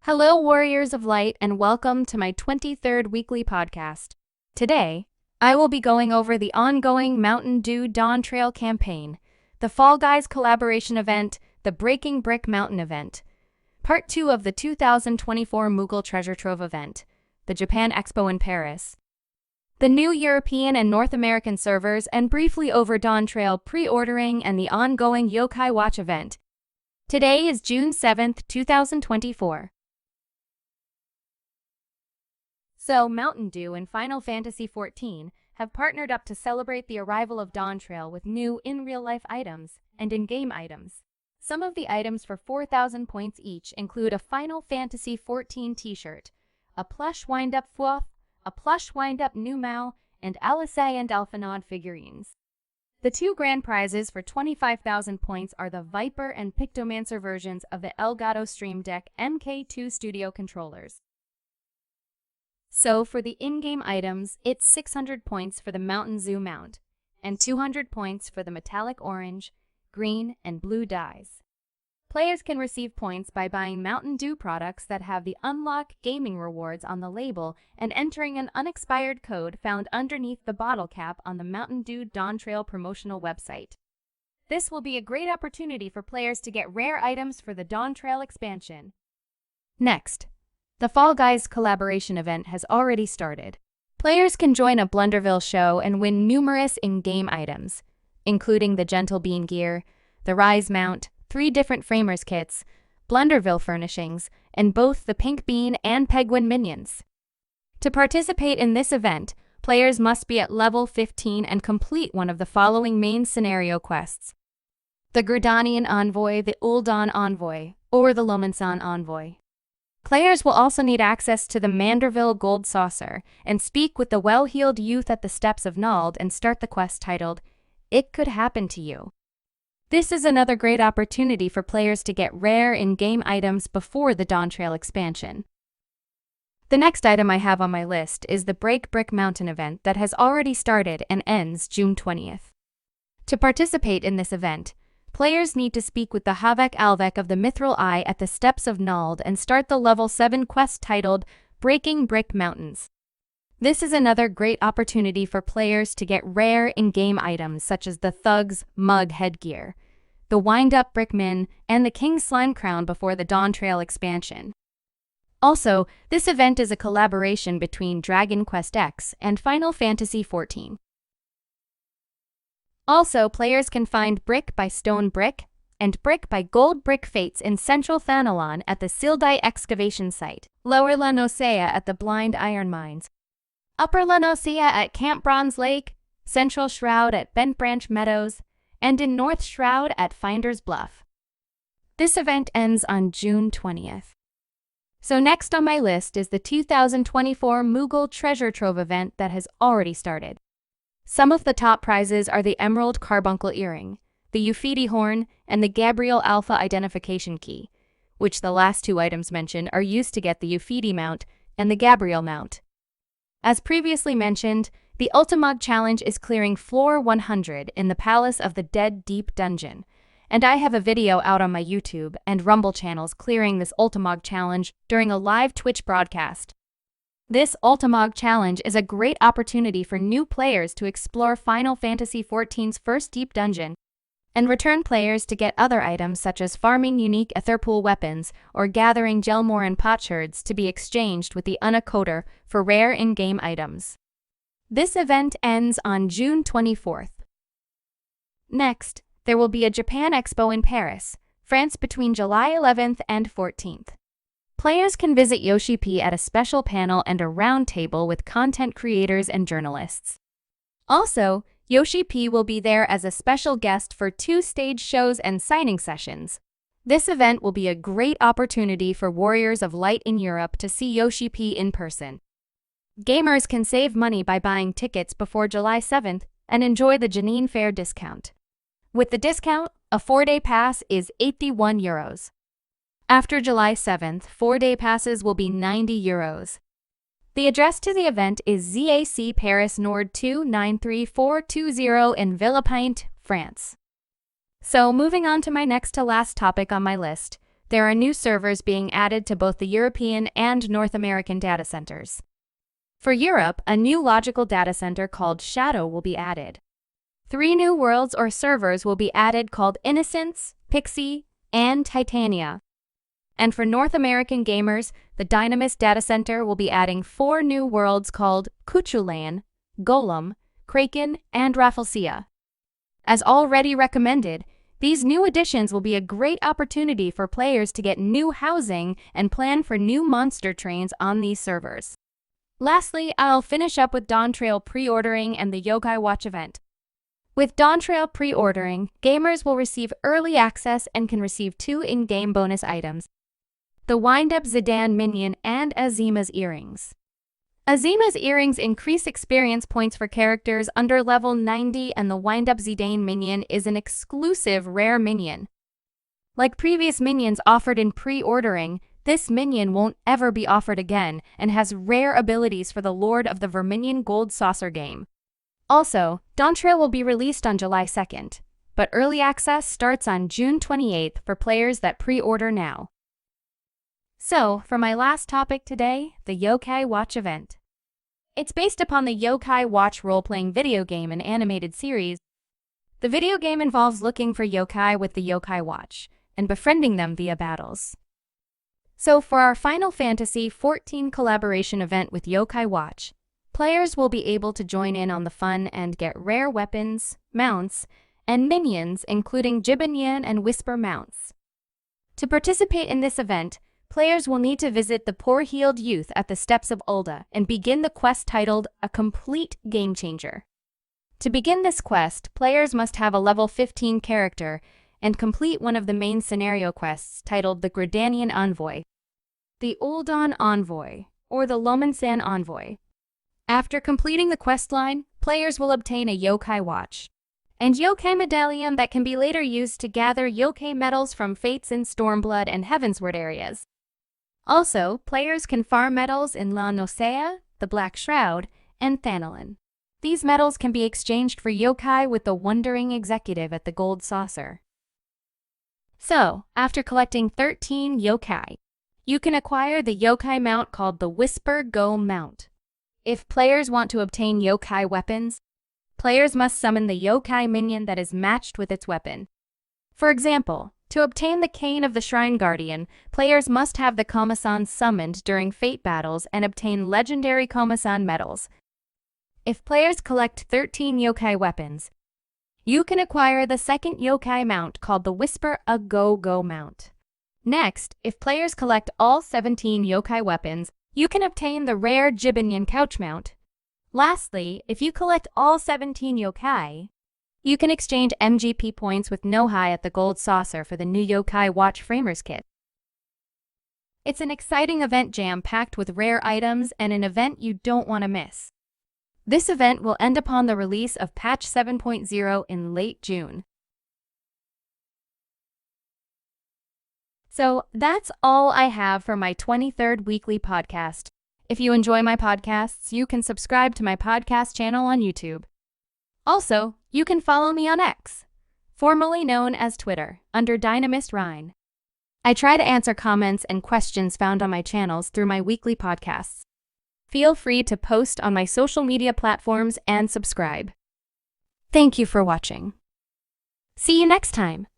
Hello, Warriors of Light, and welcome to my 23rd weekly podcast. Today, I will be going over the ongoing Mountain Dew Dawn Trail campaign, the Fall Guys collaboration event, the Breaking Brick Mountain event, Part 2 of the 2024 Mughal Treasure Trove event, the Japan Expo in Paris, the new European and North American servers, and briefly over Dawn Trail pre-ordering and the ongoing Yokai Watch event. Today is June 7th, 2024. So, Mountain Dew and Final Fantasy XIV have partnered up to celebrate the arrival of Dawn Trail with new in-real-life items and in-game items. Some of the items for 4,000 points each include a Final Fantasy XIV t-shirt, a plush wind-up Fwoof, a plush wind-up Numao, and Alice and Alphinaud figurines. The two grand prizes for 25,000 points are the Viper and Pictomancer versions of the Elgato Stream Deck MK2 Studio controllers. So, for the in-game items, it's 600 points for the Mountain Zoo mount, and 200 points for the metallic orange, green, and blue dyes. Players can receive points by buying Mountain Dew products that have the Unlock Gaming rewards on the label and entering an unexpired code found underneath the bottle cap on the Mountain Dew Dawn Trail promotional website. This will be a great opportunity for players to get rare items for the Dawn Trail expansion. Next, the Fall Guys collaboration event has already started. Players can join a Blunderville show and win numerous in-game items, including the Gentle Bean gear, the Rise mount, 3 different Framers kits, Blunderville furnishings, and both the Pink Bean and Penguin minions. To participate in this event, players must be at level 15 and complete one of the following main scenario quests: the Gerdanian Envoy, the Ul'Dan Envoy, or the Lomansan Envoy. Players will also need access to the Manderville Gold Saucer and speak with the well-heeled youth at the Steps of Nald and start the quest titled, It Could Happen to You. This is another great opportunity for players to get rare in-game items before the Dawn Trail expansion. The next item I have on my list is the Break Brick Mountain event that has already started and ends June 20th. To participate in this event, players need to speak with the Havek Alvek of the Mithril Eye at the Steps of Nald and start the level 7 quest titled Breaking Brick Mountains. This is another great opportunity for players to get rare in-game items such as the Thug's Mug headgear, the Wind-Up Brickman, and the King's Slime Crown before the Dawn Trail expansion. Also, this event is a collaboration between Dragon Quest X and Final Fantasy XIV. Also, players can find Brick by Stone Brick and Brick by Gold Brick Fates in Central Thanalon at the Sildai excavation site, Lower La Nosea at the Blind Iron Mines, Upper La Nosea at Camp Bronze Lake, Central Shroud at Bent Branch Meadows, and in North Shroud at Finder's Bluff. This event ends on June 20th. So next on my list is the 2024 Mughal Treasure Trove event that has already started. Some of the top prizes are the Emerald Carbuncle Earring, the ffxiv Horn, and the Gabriel Alpha Identification Key, which the last 2 items mentioned are used to get the ffxiv mount and the Gabriel mount. As previously mentioned, the Ultimog Challenge is clearing floor 100 in the Palace of the Dead Deep Dungeon, and I have a video out on my YouTube and Rumble channels clearing this Ultimog Challenge during a live Twitch broadcast. This Ultimog Challenge is a great opportunity for new players to explore Final Fantasy XIV's first deep dungeon, and return players to get other items such as farming unique Etherpool weapons or gathering Gelmoran potsherds to be exchanged with the Unacoder for rare in-game items. This event ends on June 24th. Next, there will be a Japan Expo in Paris, France between July 11th and 14th. Players can visit Yoshi P at a special panel and a round table with content creators and journalists. Also, Yoshi P will be there as a special guest for 2 stage shows and signing sessions. This event will be a great opportunity for Warriors of Light in Europe to see Yoshi P in person. Gamers can save money by buying tickets before July 7th and enjoy the Janine Fair discount. With the discount, a 4-day pass is €81. After July 7th, 4-day passes will be €90. The address to the event is ZAC Paris Nord 293420 in Villepinte, France. So moving on to my next to last topic on my list, There are new servers being added to both the European and North American data centers. For Europe, a new logical data center called Shadow will be added. 3 new worlds or servers will be added called Innocence, Pixie, and Titania. And for North American gamers, the Dynamis data center will be adding 4 new worlds called Cuchulainn, Golem, Kraken, and Rafflesia. As already recommended, these new additions will be a great opportunity for players to get new housing and plan for new monster trains on these servers. Lastly, I'll finish up with Dawntrail pre-ordering and the Yokai Watch event. With Dawntrail pre-ordering, gamers will receive early access and can receive 2 in-game bonus items: the Wind-Up Zidane minion and Azima's earrings. Azima's earrings increase experience points for characters under level 90, and the Wind-Up Zidane minion is an exclusive rare minion. Like previous minions offered in pre-ordering, this minion won't ever be offered again and has rare abilities for the Lord of the Verminion Gold Saucer game. Also, Dawntrail will be released on July 2nd, but early access starts on June 28th for players that pre-order now. So, for my last topic today, the Yokai Watch event. It's based upon the Yokai Watch role-playing video game and animated series. The video game involves looking for yokai with the Yokai Watch and befriending them via battles. So for our Final Fantasy XIV collaboration event with Yokai Watch, players will be able to join in on the fun and get rare weapons, mounts, and minions, including Jibanyan and Whisper mounts. To participate in this event, players will need to visit the Poor-Heeled Youth at the Steps of Ulda and begin the quest titled A Complete Game Changer. To begin this quest, players must have a level 15 character and complete one of the main scenario quests titled the Gridanian Envoy, the Uldan Envoy, or the Lomansan Envoy. After completing the questline, players will obtain a Yokai Watch and Yokai Medallion that can be later used to gather Yokai medals from Fates in Stormblood and Heavensward areas. Also, players can farm medals in La Nosea, the Black Shroud, and Thanalan. These medals can be exchanged for yokai with the Wandering Executive at the Gold Saucer. So, after collecting 13 yokai, you can acquire the yokai mount called the Whisper Go mount. If players want to obtain yokai weapons, players must summon the yokai minion that is matched with its weapon. For example, to obtain the Cane of the Shrine Guardian, players must have the Komasan summoned during Fate battles and obtain legendary Komasan medals. If players collect 13 yokai weapons, you can acquire the second yokai mount called the Whisper A Go mount. Next, if players collect all 17 yokai weapons, you can obtain the rare Jibanyan couch mount. Lastly, if you collect all 17 yokai, you can exchange MGP points with Nohai at the Gold Saucer for the new Yokai Watch Framers Kit. It's an exciting event jam-packed with rare items and an event you don't want to miss. This event will end upon the release of Patch 7.0 in late June. So that's all I have for my 23rd weekly podcast. If you enjoy my podcasts, you can subscribe to my podcast channel on YouTube. Also, you can follow me on X, formerly known as Twitter, under Dynamis Ryne. I try to answer comments and questions found on my channels through my weekly podcasts. Feel free to post on my social media platforms and subscribe. Thank you for watching. See you next time.